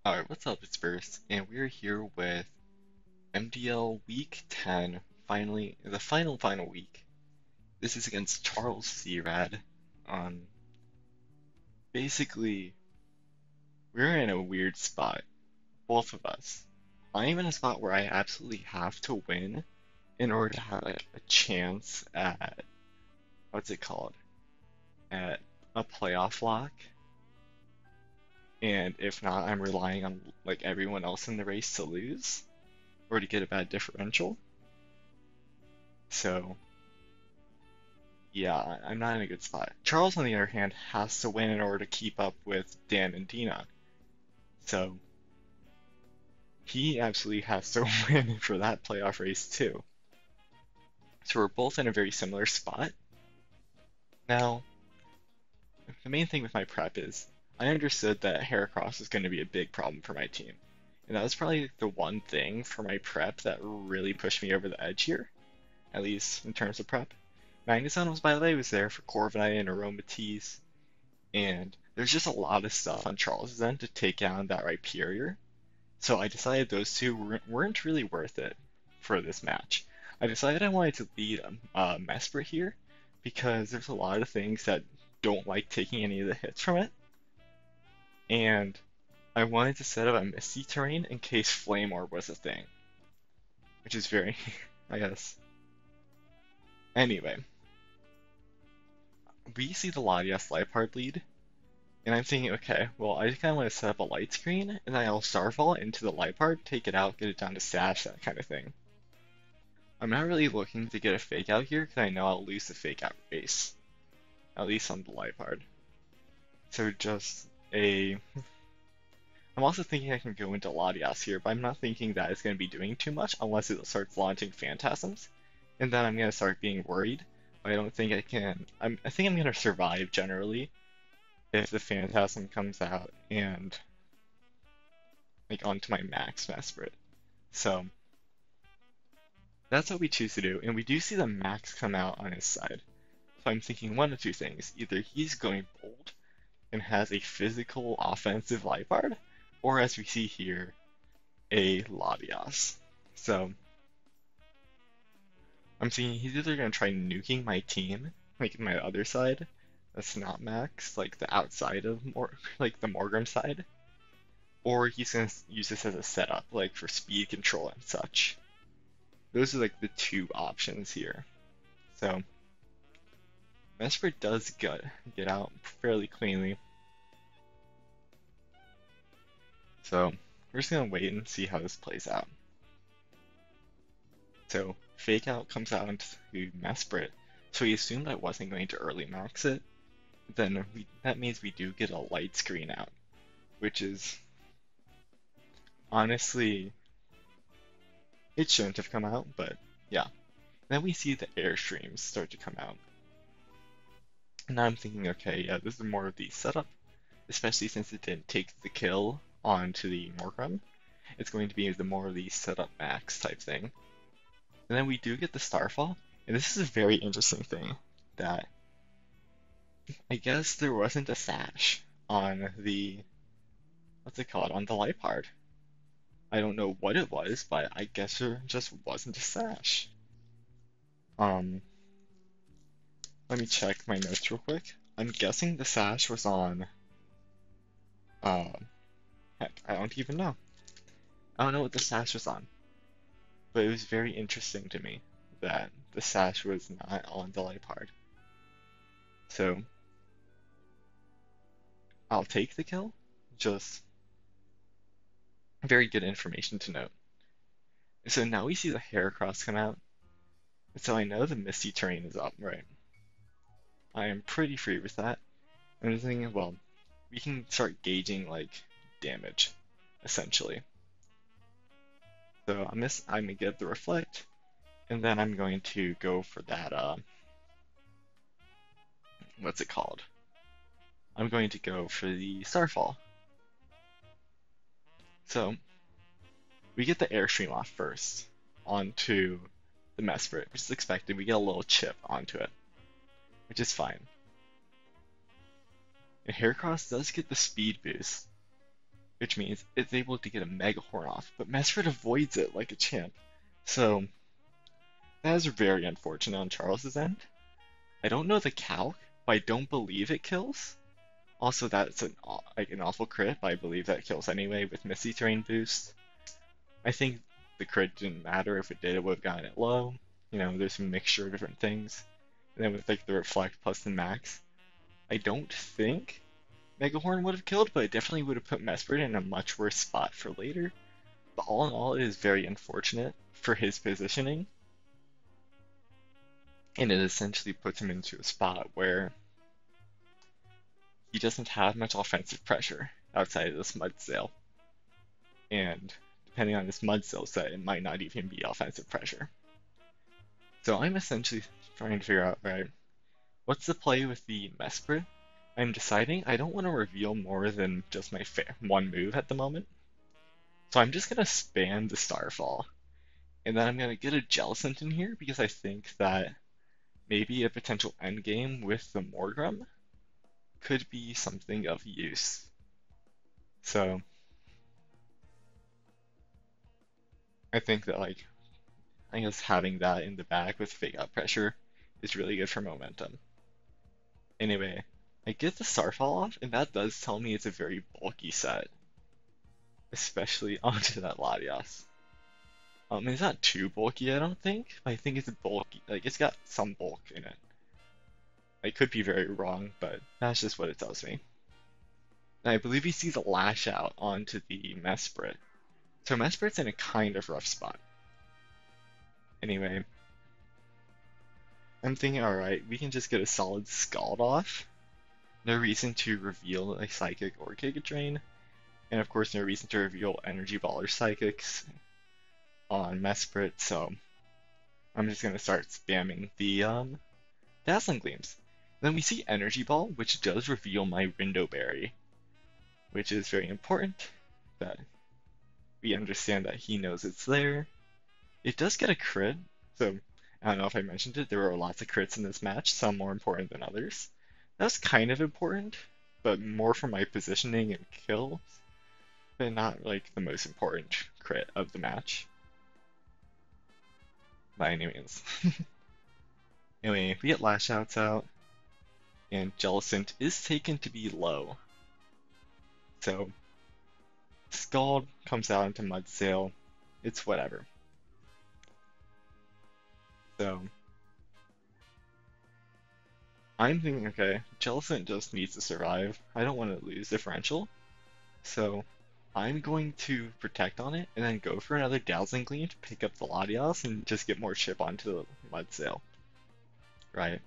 Alright, what's up? It's Burst, and we're here with MDL Week 10, finally, the final week. This is against Charles C. Basically, we're in a weird spot, both of us. I'm in a spot where I absolutely have to win in order to have a chance at, what's it called, at a playoff lock. And if not, I'm relying on everyone else in the race to lose or to get a bad differential. So yeah, I'm not in a good spot. Charles, on the other hand, has to win in order to keep up with Dan and Dina. So he absolutely has to win for that playoff race too. So we're both in a very similar spot. Now, the main thing with my prep is I understood that Heracross is going to be a big problem for my team. And that was probably the one thing for my prep that really pushed me over the edge here, at least in terms of prep. Magnuson was, by the way, was there for Corviknight and Aromatisse, and there's just a lot of stuff on Charles's end to take down that Rhyperior. So I decided those two weren't really worth it for this match. I decided I wanted to lead Mesprit here because there's a lot of things that don't like taking any of the hits from it, and I wanted to set up a Misty terrain in case Flame Orb was a thing, which is very, I guess. Anyway, we see the Latias Liepard lead, and I'm thinking, okay, well, I just kind of want to set up a light screen, and then I'll Starfall into the Liepard, take it out, get it down to Sash, that kind of thing. I'm not really looking to get a fake out here, because I know I'll lose the fake out race, at least on the Liepard. So just a... I'm also thinking I can go into Latias here, but I'm not thinking that it's going to be doing too much unless it starts launching Phantasms, and then I'm going to start being worried. I don't think I can. I think I'm going to survive generally if the Phantasm comes out and onto my max Mesprit. So that's what we choose to do, and we do see the max come out on his side. So I'm thinking one of two things. Either he's going bold and has a physical offensive Liepard, or as we see here, a Latias. So I'm thinking he's either going to try nuking my team, like my other side, that's not max, like the outside of the Morgrim side, or he's going to use this as a setup, like for speed control and such. Those are like the two options here. So Mesprit does get out fairly cleanly. So we're just gonna wait and see how this plays out. So Fake Out comes out into Mesprit, so we assumed I wasn't going to early max it. Then that means we do get a light screen out, which is honestly, it shouldn't have come out, but yeah. Then we see the airstreams start to come out. And now I'm thinking, okay, yeah, this is more of the setup, especially since it didn't take the kill onto the Morgrim. It's going to be the more of the setup max type thing. And then we do get the Starfall, and this is a very interesting thing that I guess there wasn't a sash on the, what's it called, on the Liepard. I don't know what it was, but I guess there just wasn't a sash. Let me check my notes real quick. I'm guessing the sash was on, heck, I don't even know. I don't know what the sash was on, but it was very interesting to me that the sash was not on the Liepard. So I'll take the kill, just very good information to note. So now we see the Heracross come out, so I know the Misty terrain is up, right? I am pretty free with that. I'm just thinking, well, we can start gauging damage, essentially. So I'm gonna get the Reflect, and then I'm going to go for that, what's it called? I'm going to go for the Starfall. So we get the Airstream off first onto the Mesprit, which is expected. We get a little chip onto it, which is fine. And Heracross does get the speed boost, which means it's able to get a Mega Horn off, but Mesprit avoids it like a champ. So that is very unfortunate on Charles's end. I don't know the calc, but I don't believe it kills. Also, that's an awful crit, but I believe that kills anyway with Misty Terrain boost. I think the crit didn't matter. If it did, it would have gotten it low. You know, there's a mixture of different things. And then with like the Reflect plus the Max, I don't think Megahorn would have killed, but it definitely would have put Mesprit in a much worse spot for later. But all in all, it is very unfortunate for his positioning. And it essentially puts him into a spot where he doesn't have much offensive pressure outside of this Mud Sail. And depending on this Mud Sail set, it might not even be offensive pressure. So I'm essentially trying to figure out, right, what's the play with the Mesprit? I'm deciding I don't want to reveal more than just my one move at the moment. So I'm just going to spam the Starfall. And then I'm going to get a Jellicent in here because I think that maybe a potential endgame with the Morgrim could be something of use. So I think that I guess having that in the back with fake out pressure is really good for momentum. Anyway, I get the Starfall off, and that does tell me it's a very bulky set, especially onto that Latias. It's not too bulky, I don't think, but I think it's bulky. Like, it's got some bulk in it. I could be very wrong, but that's just what it tells me. And I believe he sees a Lash Out onto the Mesprit. So Mesprit's in a kind of rough spot. Anyway, I'm thinking, alright, we can just get a solid Scald off. No reason to reveal a Psychic or Giga Drain. And of course, no reason to reveal Energy Ball or Psychics on Mesprit, so I'm just gonna start spamming the Dazzling Gleams. Then we see Energy Ball, which does reveal my Window Berry, which is very important that we understand that he knows it's there. It does get a crit, so I don't know if I mentioned it, there were lots of crits in this match, some more important than others. That's kind of important, but more for my positioning and kills, but not like the most important crit of the match. By any means. Anyway, we get Lash Outs out, and Jellicent is taken to be low. So, Scald comes out into Mud Sail. It's whatever. So, I'm thinking, okay, Jellicent just needs to survive. I don't want to lose differential. So, I'm going to protect on it and then go for another Dazzling Gleam to pick up the Latias and just get more chip onto the Mud Sail. Right?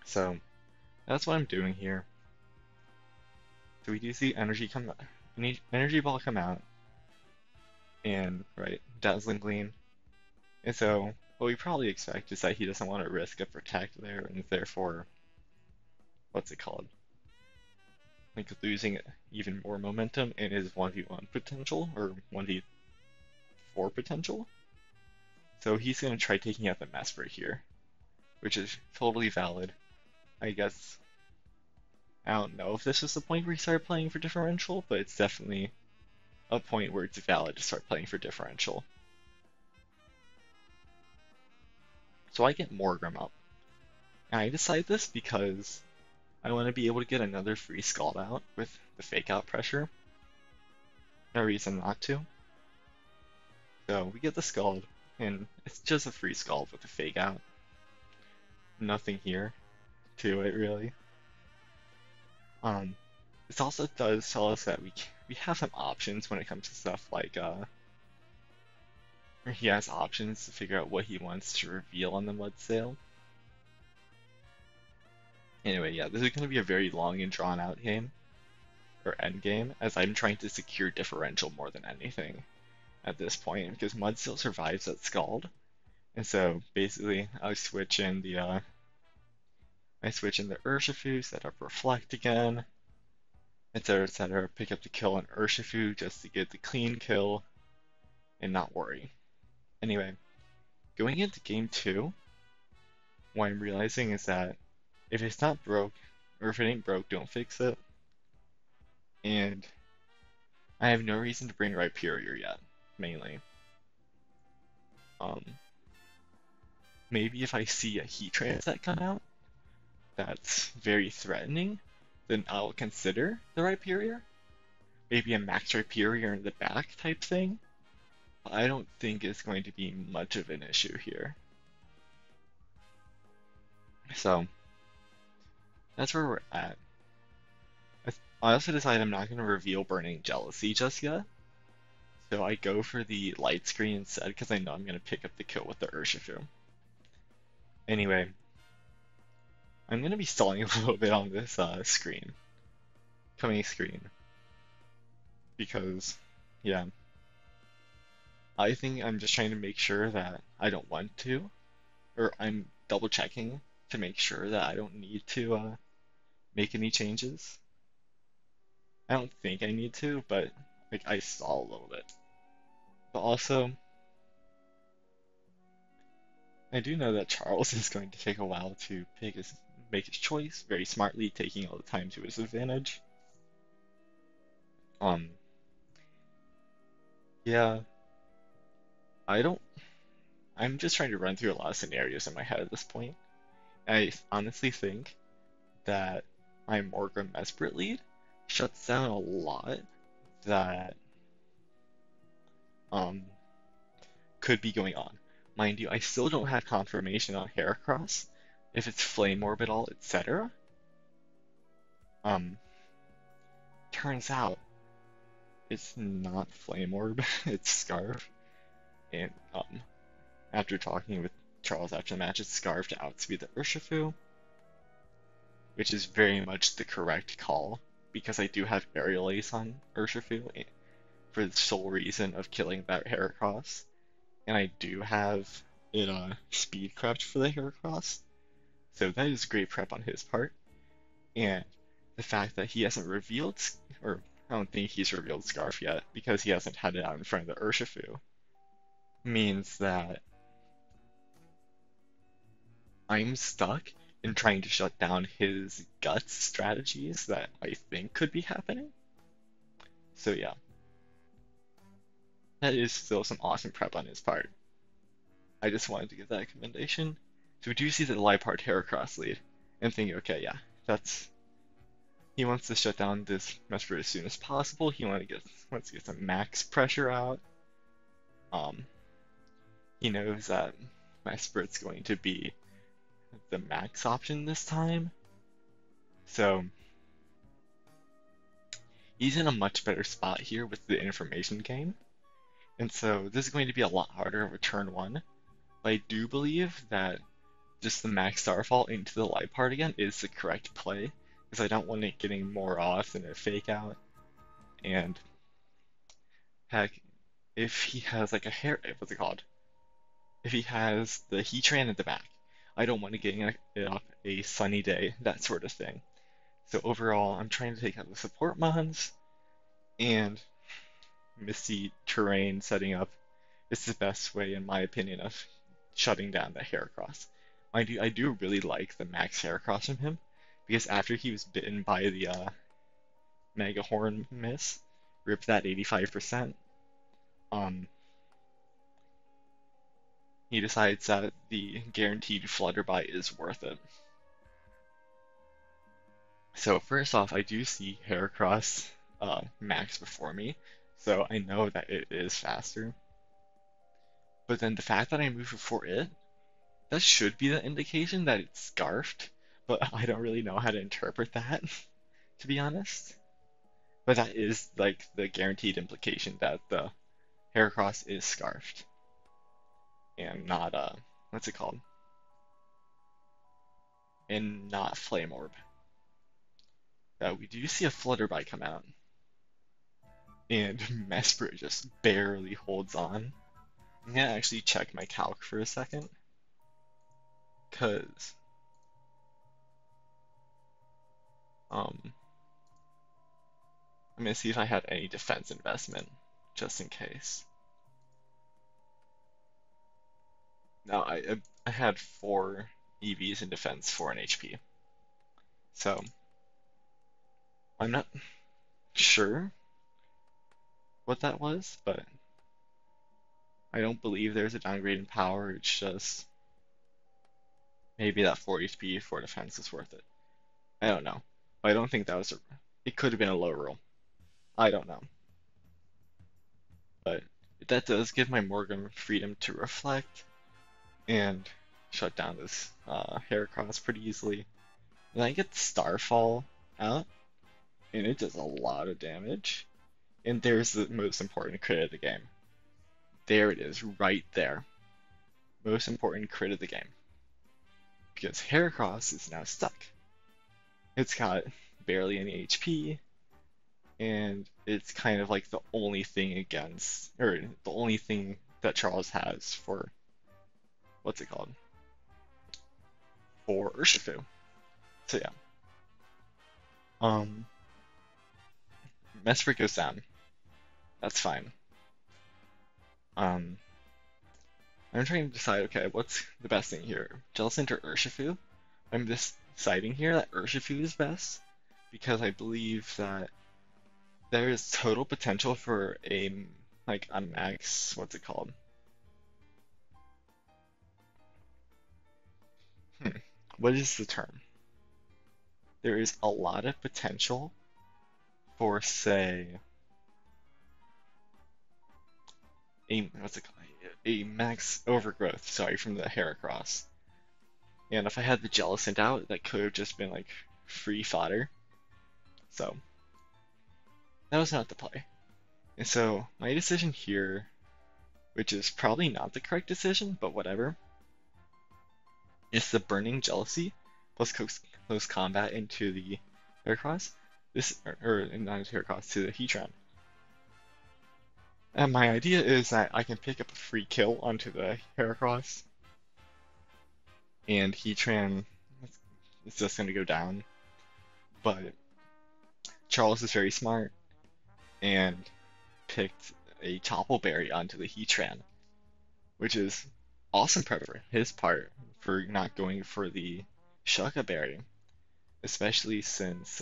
So, that's what I'm doing here. So we do see Energy Ball come out, and right, Dazzling Gleam. And so what we probably expect is that he doesn't want to risk a Protect there, and therefore, what's it called? Like losing even more momentum in his 1v1 potential, or 1v4 potential. So he's going to try taking out the Mesprit here, which is totally valid. I guess, I don't know if this is the point where he started playing for differential, but it's definitely a point where it's valid to start playing for differential. So I get Morgrim up. And I decide this because I want to be able to get another free Scald out with the fake out pressure. No reason not to. So we get the Scald, and it's just a free Scald with a fake out. Nothing here to it really. This also does tell us that we have some options when it comes to stuff like or he has options to figure out what he wants to reveal on the Mud Sail. Anyway, yeah, this is going to be a very long and drawn out game, or end game, as I'm trying to secure differential more than anything at this point, because Mud Sail survives that Scald, and so basically I switch in the Urshifu, set up Reflect again, etc., pick up the kill on Urshifu just to get the clean kill, and not worry. Anyway, going into game 2, what I'm realizing is that if it's not broke, or if it ain't broke, don't fix it. And I have no reason to bring Rhyperior yet, mainly. Um, Maybe if I see a Heatran set come out that's very threatening, then I'll consider the Rhyperior. Maybe a Max Rhyperior in the back type thing. I don't think it's going to be much of an issue here. So that's where we're at. I also decided I'm not going to reveal Burning Jealousy just yet. So I go for the light screen instead because I know I'm going to pick up the kill with the Urshifu. Anyway, I'm going to be stalling a little bit on this coming screen, because, yeah, I think I'm just trying to make sure that I don't want to, or I'm double checking to make sure that I don't need to make any changes. I don't think I need to, but like I stall a little bit. But also, I do know that Charles is going to take a while to make his choice, very smartly, taking all the time to his advantage. Um, yeah, I don't. I'm just trying to run through a lot of scenarios in my head at this point. I honestly think that my Morgan Mesprit lead shuts down a lot that um could be going on. Mind you, I still don't have confirmation on Heracross, if it's Flame Orbital, etc. Um, Turns out it's not Flame Orb, it's Scarf. And after talking with Charles after the match, it's Scarf to outspeed the Urshifu, which is very much the correct call because I do have Aerial Ace on Urshifu for the sole reason of killing that Heracross, and I do have it speed crept for the Heracross, so that is great prep on his part. And the fact that he hasn't revealed, or I don't think he's revealed Scarf yet because he hasn't had it out in front of the Urshifu, means that I'm stuck in trying to shut down his guts strategies that I think could be happening. So yeah, that is still some awesome prep on his part. I just wanted to give that a commendation. So we do see the Liepard Heracross lead, and thinking, okay, yeah, he wants to shut down this Mesprit as soon as possible. Wants to get some max pressure out. Um, he knows that Mesprit's going to be the max option this time, so he's in a much better spot here with the information gain. And so this is going to be a lot harder of a turn one. But I do believe that just the max Starfall into the Liepard again is the correct play, because I don't want it getting more off than a fake out. And heck, if he has like a hair, what's it called? If he has the Heatran in the back, I don't want to get it off a sunny day, that sort of thing. So overall, I'm trying to take out the support mons, and Misty Terrain setting up is the best way, in my opinion, of shutting down the Heracross. I do really like the max Heracross from him, because after he was bitten by the Mega Horn miss, rip that 85%, um, he decides that the guaranteed Flutterby is worth it. So first off, I do see Heracross max before me, so I know that it is faster. But then the fact that I move before it, that should be the indication that it's scarfed, but I don't really know how to interpret that, to be honest. But that is like the guaranteed implication that the Heracross is scarfed and not what's it called? And not Flame Orb. We do see a Flutterby come out, and Mesprit just barely holds on. I'm gonna actually check my calc for a second, cause I'm gonna see if I had any defense investment, just in case. No, I had 4 EVs in defense, 4 in HP. So I'm not sure what that was, but I don't believe there's a downgrade in power. It's just maybe that 4 HP for defense is worth it. I don't know. I don't think that was a. It could have been a low roll. I don't know. But that does give my Morgan freedom to reflect and shut down this Heracross pretty easily. And I get Starfall out, and it does a lot of damage. And there's the most important crit of the game. There it is, right there. Most important crit of the game. Because Heracross is now stuck. It's got barely any HP, and it's kind of like the only thing against, or the only thing that Charles has for, what's it called? For Urshifu. So yeah. Um, Mesprit goes down. That's fine. Um, I'm trying to decide, okay, what's the best thing here? Jellicent or Urshifu? I'm deciding here that Urshifu is best because I believe that there is total potential for a max, what's it called? Hmm. What is the term? There is a lot of potential for, say, what's it called? A max overgrowth, sorry, from the Heracross. And if I had the Jellicent out, that could have just been like free fodder. So that was not the play. And so my decision here, which is probably not the correct decision, but whatever, is the Burning Jealousy plus close combat into the Heracross. Or not into Heracross, to the Heatran. And my idea is that I can pick up a free kill onto the Heracross, and Heatran is just going to go down. But Charles is very smart and picked a Chople Berry onto the Heatran, which is awesome prep for his part for not going for the Shuca Berry, especially since,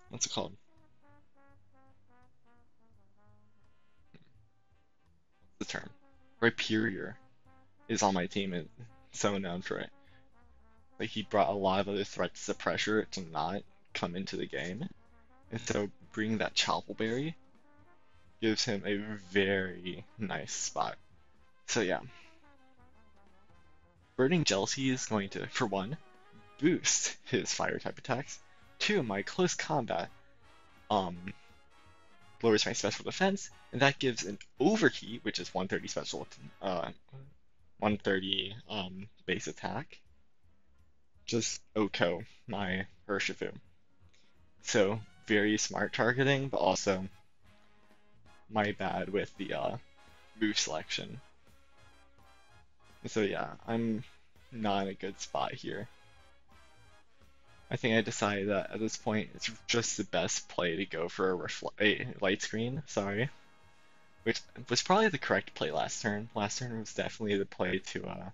what's it called? What's the term? Rhyperior is on my team and so known for it. Like he brought a lot of other threats to pressure it to not come into the game. And so bringing that Chople Berry gives him a very nice spot. So yeah. Burning Jealousy is going to, for one, boost his fire type attacks. Two, my close combat lowers my special defense, and that gives an overheat, which is 130 special 130 base attack. Just Oko my Urshifu. So very smart targeting, but also my bad with the move selection. So yeah, I'm not in a good spot here. I think I decided that at this point it's just the best play to go for a light screen, sorry. Which was probably the correct play last turn. Last turn was definitely the play to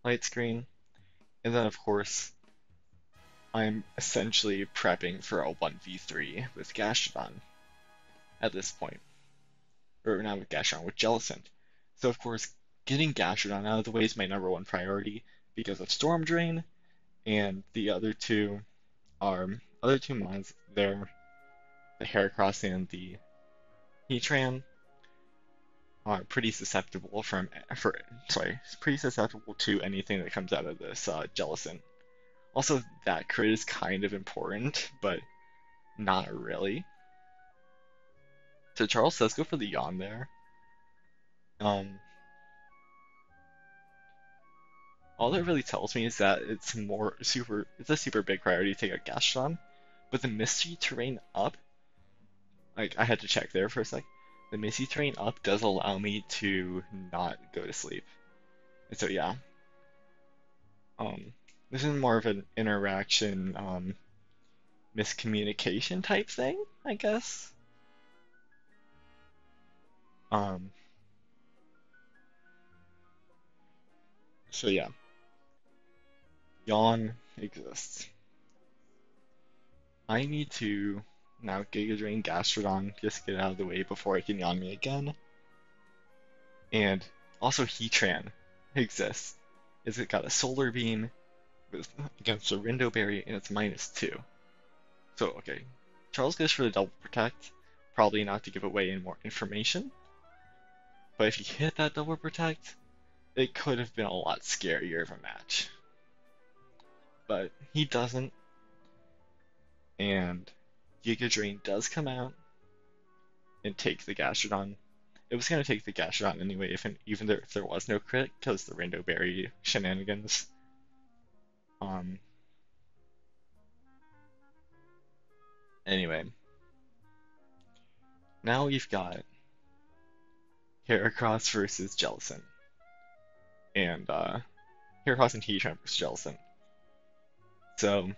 light screen. And then of course I'm essentially prepping for a 1v3 with Gastrodon at this point. Or not with Gastrodon, with Jellicent. So of course getting Gastrodon out of the way is my #1 priority because of Storm Drain, and the other two mons there, the Heracross and the Heatran, are pretty susceptible pretty susceptible to anything that comes out of this Jellicent. Also, that crit is kind of important, but not really. So Charles does go for the yawn there. All that really tells me is that it's a super big priority to take a Gastrodon, but the Misty Terrain up, like I had to check there for a sec. The Misty Terrain up does allow me to not go to sleep. And so yeah. This is more of an interaction, miscommunication type thing, I guess. So yeah. Yawn exists. I need to Now Giga Drain Gastrodon, just get it out of the way before it can yawn me again. And also Heatran exists. Is it got a Solar Beam with against a Rindo Berry and it's -2. So okay, Charles goes for the double protect, probably not to give away any more information. But if he hit that double protect, it could have been a lot scarier of a match. But he doesn't, and Giga Drain does come out and take the Gastrodon. It was going to take the Gastrodon anyway, even if there was no crit, because the Rindo Berry shenanigans. Um. Anyway, now we've got Heracross versus Jellicent, and Heracross and Heatran versus Jellicent. So,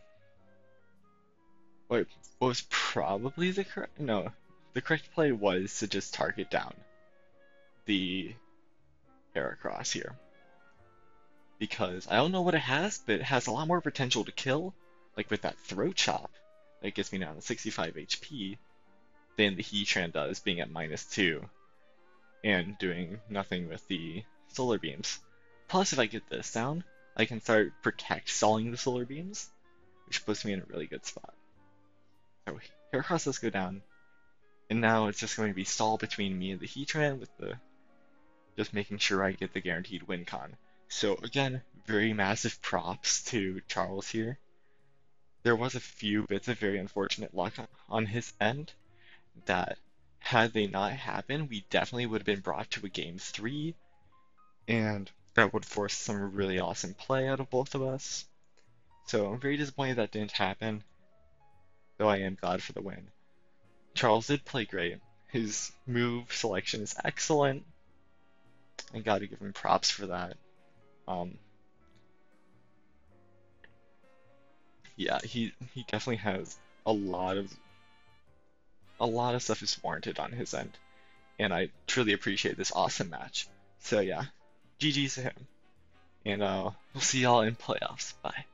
what was probably the correct? No, the correct play was to just target down the Heracross here. Because I don't know what it has, but it has a lot more potential to kill, like with that throat chop that gets me down to 65 HP, than the Heatran does, being at -2 and doing nothing with the solar beams. Plus, if I get this down, I can start protect stalling the solar beams, which puts me in a really good spot. So Heracross does go down, and now it's just going to be stall between me and the Heatran with the just making sure I get the guaranteed win con. So again, very massive props to Charles here. There was a few bits of very unfortunate luck on his end that had they not happened, we definitely would have been brought to a game 3, and that would force some really awesome play out of both of us. So I'm very disappointed that didn't happen, though I am glad for the win. Charles did play great. His move selection is excellent. I gotta give him props for that. Um, yeah, he definitely has a lot of stuff is warranted on his end, and I truly appreciate this awesome match. So yeah, GG's to him, and we'll see y'all in playoffs. Bye.